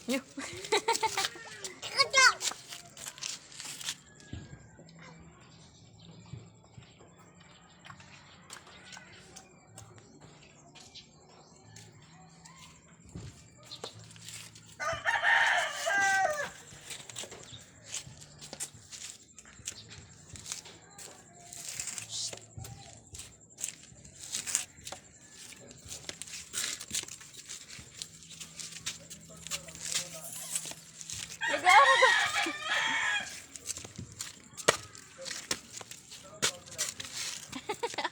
Yo. Nag-aaral ba?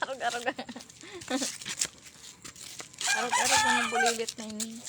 Arog-arog. Arog-arog ng bulilit na yun.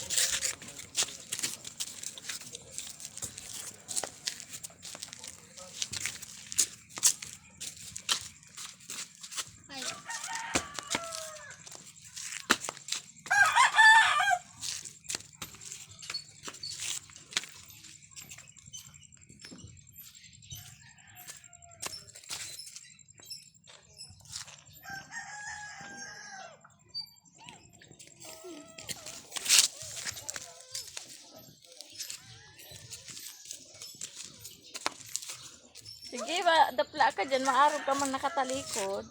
Sige ba, dapla ka dyan, maarog ka man nakatalikod.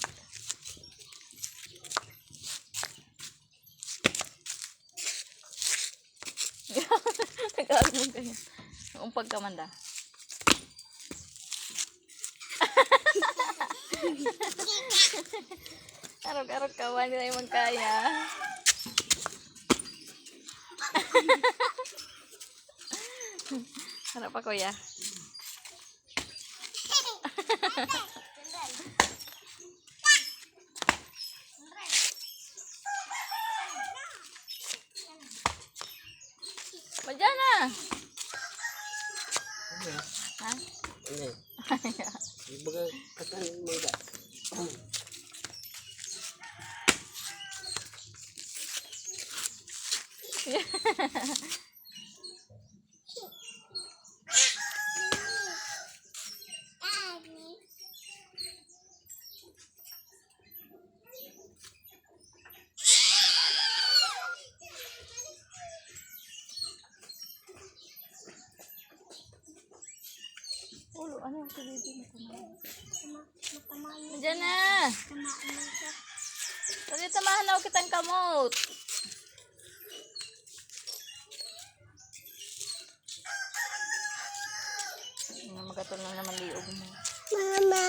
Nag-arog mo ganyan. Umpag ka man da. Arog-arog ka man, hindi tayo magkaya. Harap pa kuya. Madyan na. Ha? Ano? Ibaga kakanin mo ba? Ulo, ano yung kulidi na kumain? Madyan na. Pwede tamahan na kitang kamot. Magatol na naman liog mo. Mama.